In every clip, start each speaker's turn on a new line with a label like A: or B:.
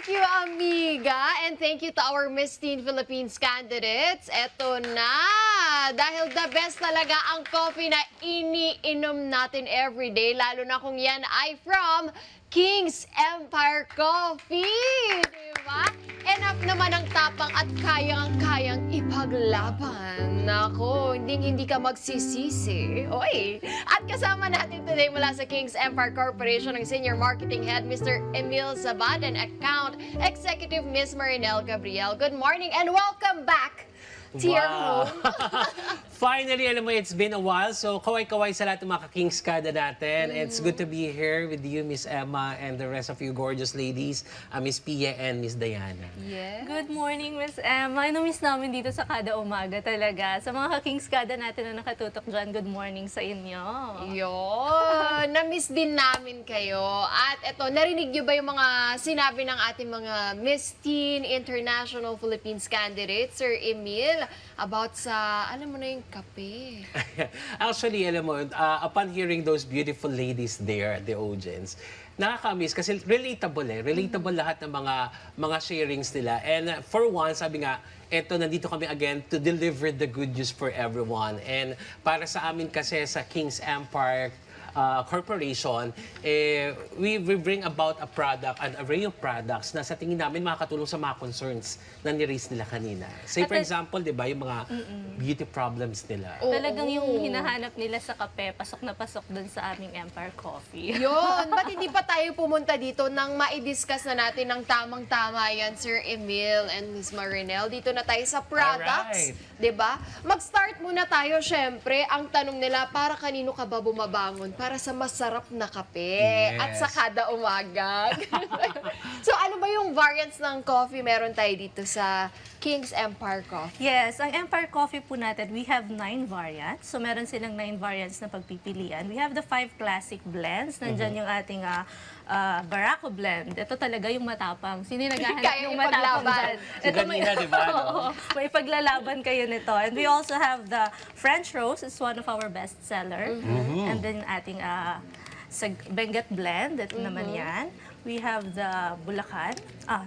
A: you, amiga. And thank you to our Miss Teen Philippines candidates. Eto na. Dahil the best talaga ang coffee na iniinom natin everyday. Lalo na kung yan ay from King's Empire Coffee. Diba? Enough naman ang tapang at kayang-kayang ipaglaban. Nako, hindi ka magsisisi. Oy! At kasama natin today mula sa King's Empire Corporation ang Senior Marketing Head, Mr. Emil Zabad, and Account Executive, Ms. Marinel Gabriel. Good morning and welcome back to your home.
B: Finally, alam mo, it's been a while. So, kaway-kaway sa lahat ng mga ka-Kings kada natin. It's good to be here with you, Miss Emma, and the rest of you gorgeous ladies, Miss Pia and Miss Diana.
A: Yes.
C: Good morning, Miss Emma. Na-miss namin dito sa kada umaga talaga. Sa mga ka-Kings kada natin na nakatutok dyan, good morning sa inyo.
A: Yun. Na-miss din namin kayo. At eto, narinig niyo ba yung mga sinabi ng ating mga Miss Teen International Philippines candidates, Sir Emil, about sa, alam mo na yung kape?
B: Actually, alam mo, upon hearing those beautiful ladies there at the audience, nakaka-miss kasi relatable eh. Relatable lahat ng mga sharings nila. And for one, sabi nga, eto, nandito kami again to deliver the good news for everyone. And para sa amin kasi sa King's Empire Corporation, we bring about a product, an array of products na sa tingin namin makakatulong sa mga concerns na ni-raise nila kanina. Say for example, di ba, yung mga beauty problems nila.
C: Talagang yung hinahanap nila sa kape, pasok na pasok dun sa aming Empire Coffee.
A: Yun. Ba't hindi pa tayo pumunta dito nang ma-discuss na natin ng tamang-tama yan, Sir Emil and Ms. Marinel? Dito na tayo sa products.
B: Alright.
A: Diba? Mag-start muna tayo, syempre. Ang tanong nila, para kanino ka ba bumabangon? Para sa masarap na kape.
B: Yes.
A: At sa kada umaga. So, ano ba yung variants ng coffee meron tayo dito sa King's Empire Coffee?
C: Yes, ang Empire Coffee po natin, we have 9 variants. So meron silang 9 variants na pagpipilian. We have the 5 classic blends. Nandyan yung ating Barako blend. Ito talaga yung matapang. Sino yung naghahanap
A: Kaya
C: yung
A: ipaglaban.
C: matapang dyan?
B: Si kanina, di ba? No?
C: Oo, may paglalaban kayo nito. And we also have the French Rose. It's one of our best seller. And then ating Benguet blend. Ito naman yan. We have the Bulacan,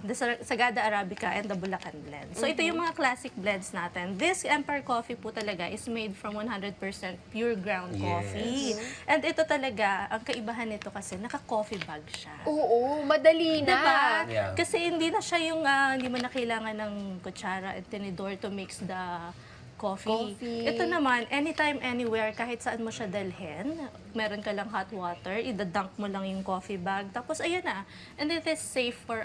C: the Sagada Arabica and the Bulacan blend. So ito yung mga classic blends natin. This Empire Coffee po talaga is made from 100% pure ground coffee. And ito talaga, ang kaibahan nito kasi naka-coffee bag siya.
A: Oo, madali na.
C: Diba?
B: Yeah.
C: Kasi hindi na siya yung hindi mo na kailangan ng kutsara at tinidor to mix the coffee. Ito naman, anytime, anywhere, kahit saan mo siya dalhin, meron ka lang hot water, idadunk mo lang yung coffee bag, tapos ayan na. And it is safe for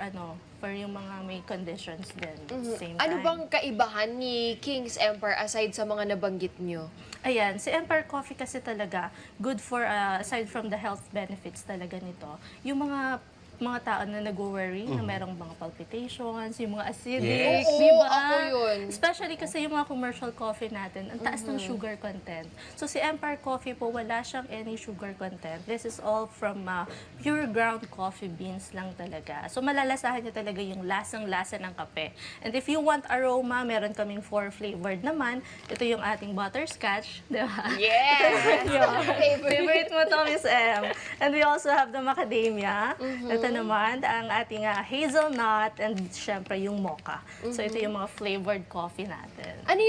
C: for yung mga may conditions din. Same
A: Ano
C: time.
A: bang kaibahan ni King's Empire aside sa mga nabanggit nyo?
C: Ayan, si Empire Coffee kasi talaga good for, aside from the health benefits talaga nito, yung mga tao na nag-worry na merong mga palpitations, yung mga acidic,
B: Yes.
C: di
A: Oo,
C: ba?
A: ako yun.
C: Especially kasi yung mga commercial coffee natin, ang taas ng sugar content. So si Empire Coffee po, wala siyang any sugar content. This is all from pure ground coffee beans lang talaga. So malalasahan niyo talaga yung lasang-lasa ng kape. And if you want aroma, meron kaming 4 flavored naman. Ito yung ating butterscotch, di ba?
A: Yes!
C: Favorite mo to, Miss M. And we also have the macadamia. Ito naman, ang ating hazelnut and syempre yung mocha. So ito yung mga flavored coffee natin.
A: Ano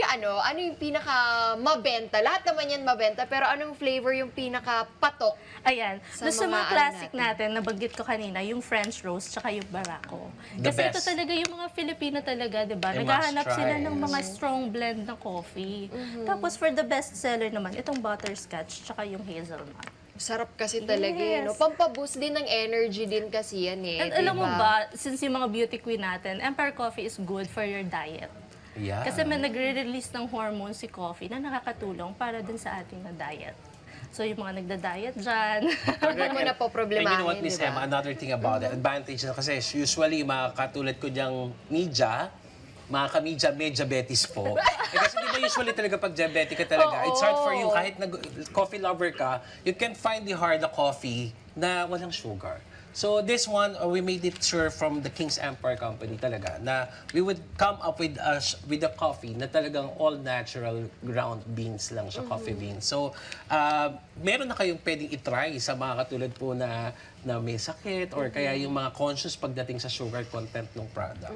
A: yung pinaka mabenta? Lahat naman yan mabenta, pero anong flavor yung pinaka patok?
C: Ayan,
A: Sa
C: sa
A: mga
C: mga
A: ano
C: classic
A: natin.
C: natin, nabanggit ko kanina, yung French Rose tsaka yung Barako.
B: The
C: Kasi ito
B: best.
C: talaga yung mga Filipino talaga, di ba?
B: They
C: Naghahanap
B: must try.
C: sila ng mga strong blend na coffee. Tapos for the best seller naman, itong butterscotch tsaka yung hazelnut.
A: Sarap kasi talaga yun. No?
C: Yes.
A: Pampaboost din ng energy din kasi yan eh.
C: And alam mo ba, since yung mga beauty queen natin, Empire Coffee is good for your diet.
B: Yeah.
C: Kasi may nagre-release ng hormones si coffee na nakakatulong para dun sa ating diet. So yung mga nagda-diet dyan.
A: Hindi mo na po
B: And
A: problemahin,
B: you know what, Miss
A: di ba?
B: Emma, another thing about the advantage na kasi usually mga katulad ko diyang media, mga ka-media, may diabetes po. Kasi di ba usually talaga pag diabetic ka talaga, it's hard for you, kahit coffee lover ka, you can't find the hard na coffee na walang sugar. So this one, we made it sure from the King's Empire Company talaga na we would come up with a coffee na talagang all natural ground beans lang siya, coffee beans. So meron na kayong pwedeng itry sa mga katulad po na may sakit or kaya yung mga conscious pagdating sa sugar content ng product.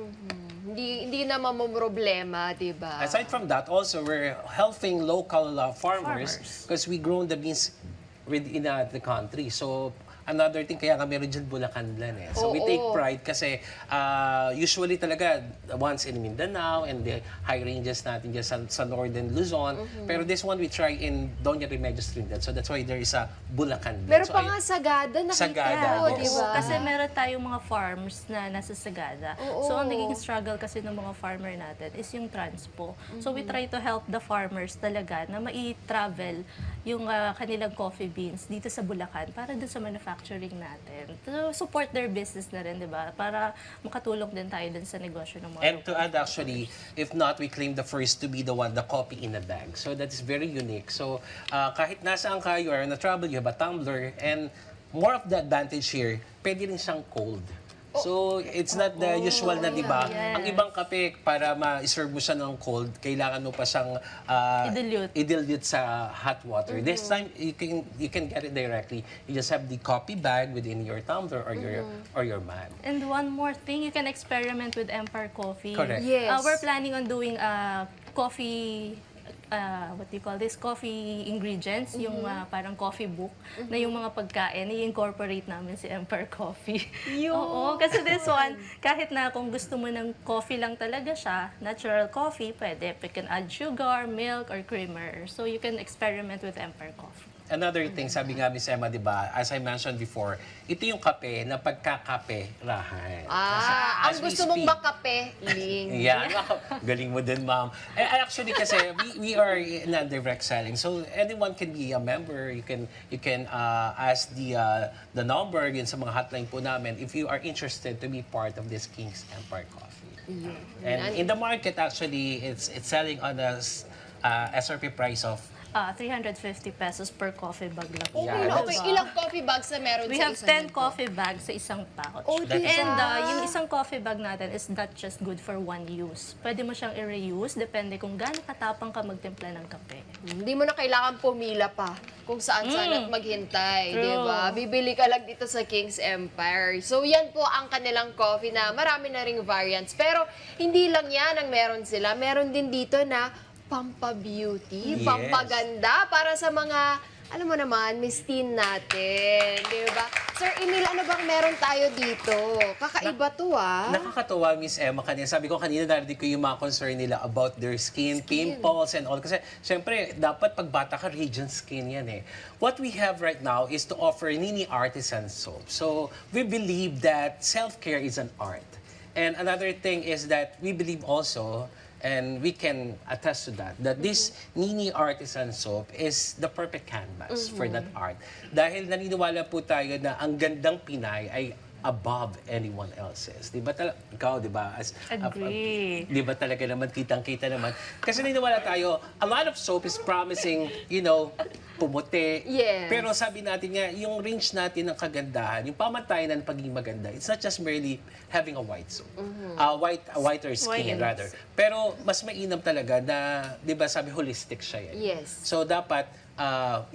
A: Hindi na mamomroblema, di ba?
B: Aside from that, also we're helping local farmers because we grown the beans within the country. So another thing, kaya nga meron dyan Bulacanlan eh. So we take pride kasi usually talaga once in Mindanao and the high ranges natin dyan sa northern Luzon. Pero this one we try in Doña Remedios Trinidad. So that's why there is a Bulacanlan.
A: Meron
B: So
A: pa nga Sagada, nakita
B: Sagada,
A: ko,
B: yes.
A: di ba?
C: Kasi meron tayong mga farms na nasa Sagada.
A: Oo.
C: So, ang naging struggle kasi ng mga farmer natin is yung transpo. So, we try to help the farmers talaga na mai-travel yung kanilang coffee beans dito sa Bulacan para dun sa manufacturing natin. To support their business na rin, di ba? Para makatulong din tayo dun sa negosyo ng mga
B: And to add actually, if not, we claim the first to be the one, the coffee in a bag. So that is very unique. So kahit nasaan ka, you are on a travel, you have a tumbler, and more of the advantage here, pwede rin siyang cold. So, it's not the usual na, di ba?
C: Yes.
B: Ang ibang kape, para ma-serve mo siya ng cold, kailangan mo pa siyang i-dilute sa hot water. This time, you can get it directly. You just have the coffee bag within your tumbler or your mug.
C: And one more thing, you can experiment with Empire Coffee.
B: Correct.
A: Yes.
C: We're planning on doing coffee, what do you call this? Coffee ingredients, yung parang coffee book, na yung mga pagkain, i-incorporate namin si Empire Coffee. Oo, kasi this one, kahit na kung gusto mo ng coffee lang talaga siya, natural coffee, pwede. You can add sugar, milk, or creamer. So you can experiment with Empire Coffee.
B: Another thing, sabi nga Miss Emma, di ba, as I mentioned before, ito yung kape na pagkakape-rahan.
A: Ang
B: As we
A: gusto mong
B: speak-
A: makape, Ling.
B: Yeah, galing mo din, ma'am. Actually, kasi we are in a direct selling, so anyone can be a member. You can ask the number yun sa mga hotline po namin if you are interested to be part of this King's Empire Coffee. And in the market, actually, it's selling on a SRP price of
C: 350 pesos per coffee bag lang.
A: Okay,
B: Yeah,
A: na, okay.
C: Diba?
A: Ilang coffee bags na meron
C: We
A: sa
C: have
A: isang
C: 10
A: ganito?
C: coffee bags sa isang pouch.
A: Oh, diba?
C: And yung isang coffee bag natin is not just good for one use. Pwede mo siyang i-reuse, depende kung gaano katapang ka magtimpla ng kape.
A: Hindi mo na kailangan pumila pa kung saan-saan at maghintay,
C: True.
A: di ba? Bibili ka lang dito sa King's Empire. So, yan po ang kanilang coffee na marami na ring variants. Pero, hindi lang yan ang meron sila. Meron din dito na pampa-beauty,
B: Yes.
A: pampaganda para sa mga, alam mo naman, Miss Teen natin, di ba? Sir Emil, ano bang meron tayo dito? Kakaiba to, ah.
B: Nakakatawa, Miss Emma, kanina. Sabi ko kanina, narinig ko yung mga concern nila about their skin, pimples, and all. Kasi, syempre, dapat pag bata ka, radiant skin yan eh. What we have right now is to offer Nini Artisan Soap. So, we believe that self-care is an art. And another thing is that we believe also, and we can attest to that this Nini Artisan Soap is the perfect canvas for that art. Dahil naniniwala po tayo na ang gandang Pinay ay above anyone else's. Di ba ikaw, di ba?
C: Agree.
B: Di ba talaga naman, kitang-kita naman. Kasi naniniwala tayo, a lot of soap is promising, pumuti.
A: Yes.
B: Pero sabi natin nga, yung range natin ng kagandahan, yung pamantayan ng pagiging maganda, it's not just merely having a white soap. A whiter skin,
C: White.
B: rather. Pero mas mainam talaga na, di ba sabi, holistic siya yan.
A: Yes.
B: So dapat,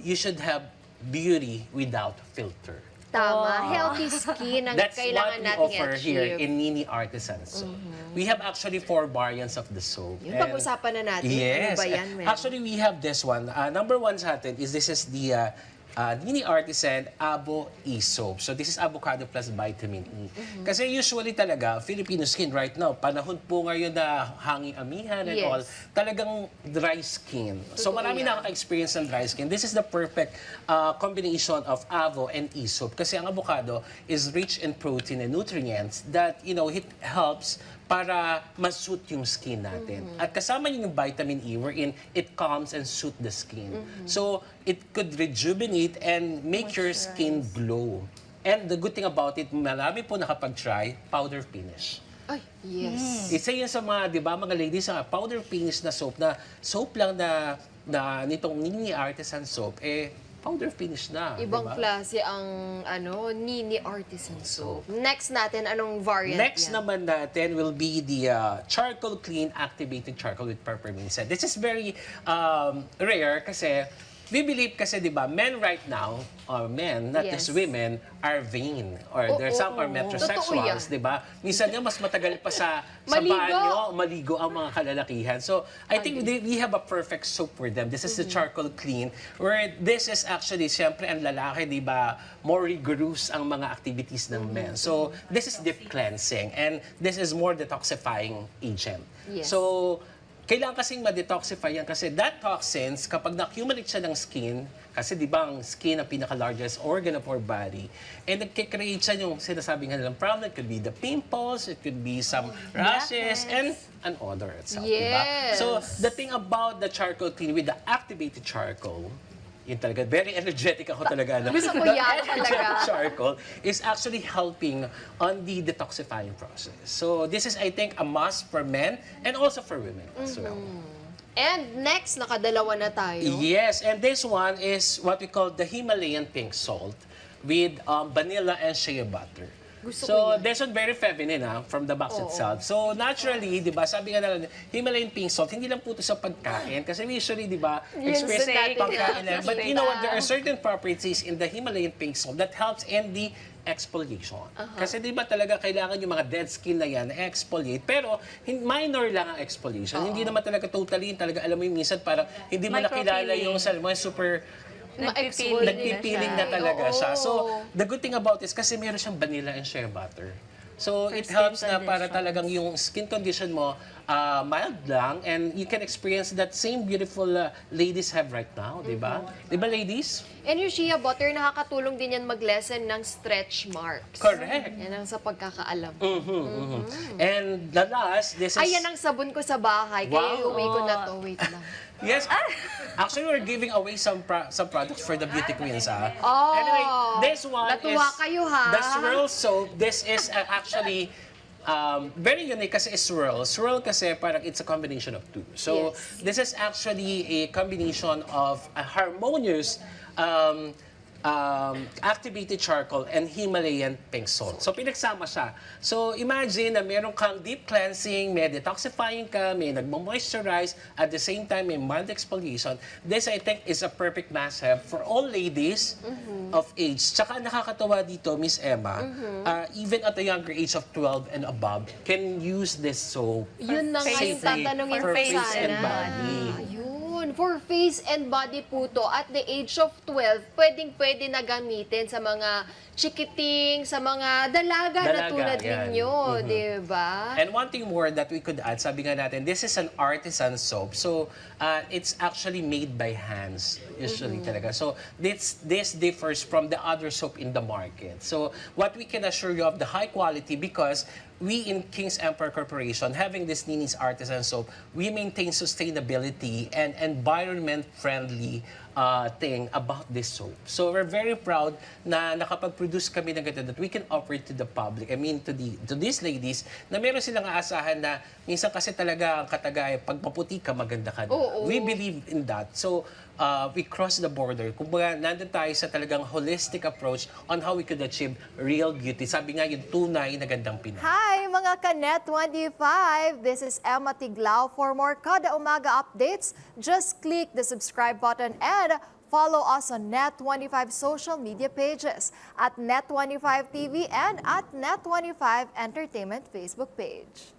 B: you should have beauty without filter.
A: Tama. Healthy skin ang
B: That's
A: kailangan
B: what we
A: nating
B: offer here
A: i-achieve.
B: in Nini Artisan Soap. We have actually 4 variants of the soap.
A: Yung
B: And-
A: pag-usapan na natin,
B: Yes.
A: ano ba yan? Mel?
B: Actually, we have this one. Number 1 sa atin is this is the Nini Artisan Abo E-Soap. So this is avocado plus vitamin E. Kasi usually talaga, Filipino skin right now, panahon po ngayon na hanging amihan and
A: Yes.
B: all, talagang dry skin. So
A: Totoo
B: marami
A: yan.
B: nakaka-experience ng dry skin. This is the perfect combination of avo and e-soap. Kasi ang avocado is rich in protein and nutrients that, it helps para ma-suit yung skin natin. At kasama yung vitamin E wherein it calms and soothe the skin. So, it could rejuvenate and make your skin glow. And the good thing about it, marami po nakapag-try, powder finish.
A: Ay, yes.
B: Isa yun sa mga, di ba, mga ladies, powder finish na soap lang na nitong Nini Artisan Soap, powder finish na.
A: Ibang
B: diba?
A: klase ang Nini Artisan Soap. Next natin, anong variant
B: Next
A: yan?
B: naman natin will be the Charcoal Clean Activated Charcoal with Peppermint Scent. This is very rare kasi we believe kasi, di ba, men right now, or men, not
A: Yes.
B: just women, are vain. Or there's some are
A: Totoo
B: metrosexuals,
A: yan.
B: di ba? Minsan nga mas matagal pa sa
A: Maligo.
B: banyo, maligo ang mga kalalakihan. So, I think we have a perfect soap for them. This is the Charcoal Clean, where this is actually, siyempre, ang lalaki, di ba, more rigorous ang mga activities ng men. So, this is deep cleansing, and this is more detoxifying agent.
A: Yes.
B: So, kailangan kasing ma-detoxify yan kasi that toxins, kapag na-accumulate siya ng skin, kasi di ba ang skin ang pinaka-largest organ of our body, and nagkikreate siya yung sinasabing nilang problem. It could be the pimples, it could be some rashes, and an odor itself. Diba?
A: Yes.
B: So, the thing about the charcoal clean with the activated charcoal, yun talaga, very energetic ako talaga.
A: Gusto ko
B: The
A: yan
B: energetic
A: talaga.
B: charcoal is actually helping on the detoxifying process. So this is, I think, a must for men and also for women as well.
A: And next, nakadalawa na tayo.
B: Yes, and this one is what we call the Himalayan pink salt with vanilla and shea butter.
A: Gusto
B: So,
A: ko yan.
B: this one very feminine from the box itself. So, naturally, di ba, sabi nga natin, Himalayan pink salt, hindi lang po ito sa pagkain. Kasi usually, di ba, experience
A: steak.
B: pagkain lang. But you know what, there are
A: Steak.
B: certain properties in the Himalayan pink salt that helps in the exfoliation. Kasi di ba talaga kailangan yung mga dead skin na yan exfoliate, pero minor lang ang exfoliation. Hindi naman talaga totally, talaga alam mo yung minsan parang hindi mo nakilala
C: Micropeeling.
B: yung sa mga super
C: Nagpipiling
B: nagpipiling na talaga
A: Oo.
B: siya. So, the good thing about this, kasi meron siyang vanilla and shea butter. So,
C: For
B: it
C: skin
B: helps na para
C: conditions.
B: talagang yung skin condition mo mild lang, and you can experience that same beautiful ladies have right now, di ba? Di ba, ladies?
A: And yung shea butter, nakakatulong din yan mag-lessen ng stretch marks.
B: Correct.
A: Yan ang sa pagkakaalam.
B: And the last, this is...
A: Ay, yan ang sabon ko sa bahay. Kaya
B: Wow.
A: iuwi ko na to. Wait lang.
B: Yes. Actually, we're giving away some products for the beauty queens,
A: Oh,
B: Anyway, this one
A: natuwa
B: is
A: kayo, ha?
B: the swirl soap. This is actually very unique kasi it's swirl. Swirl kasi parang it's a combination of two. So,
A: Yes.
B: this is actually a combination of a harmonious activated charcoal and Himalayan pink salt. So, pinagsama siya. So, imagine na meron kang deep cleansing, may detoxifying ka, may nagmo-moisturize, at the same time, may mild exfoliation. This, I think, is a perfect must-have for all ladies of age. Tsaka nakakatawa dito, Miss Emma, even at a younger age of 12 and above, can use this soap.
A: Yun na nga yung
B: safely
A: tatanungin
B: for
A: ko
B: face
A: sana.
B: and body.
A: Ayun. For face and body po to, at the age of 12, pwedeng-pwede na gamitin sa mga chikiting, sa mga dalaga na
B: Dalaga,
A: tulad
B: yan.
A: ninyo, di ba?
B: And one thing more that we could add, sabi nga natin, this is an artisan soap. So, it's actually made by hands, usually talaga. So, this differs from the other soap in the market. So, what we can assure you of the high quality, because we in King's Emperor Corporation, having this Nini's Artisan Soap, we maintain sustainability and environment-friendly thing about this soap. So we're very proud na nakapag-produce kami ng ganito that we can offer it to the public. I mean, to these ladies, na meron silang aasahan na minsan kasi talaga ang katagay, pag maputi ka, maganda ka na.
A: Oo.
B: We believe in that. So, we cross the border. Kumbaga, nandun tayo sa talagang holistic approach on how we could achieve real beauty. Sabi nga, yung tunay na gandang Pinoy.
D: Hi mga Kanet 25! This is Emma Tiglao. For more Kada Umaga updates, just click the subscribe button and follow us on Net25 social media pages at Net25 TV and at Net25 Entertainment Facebook page.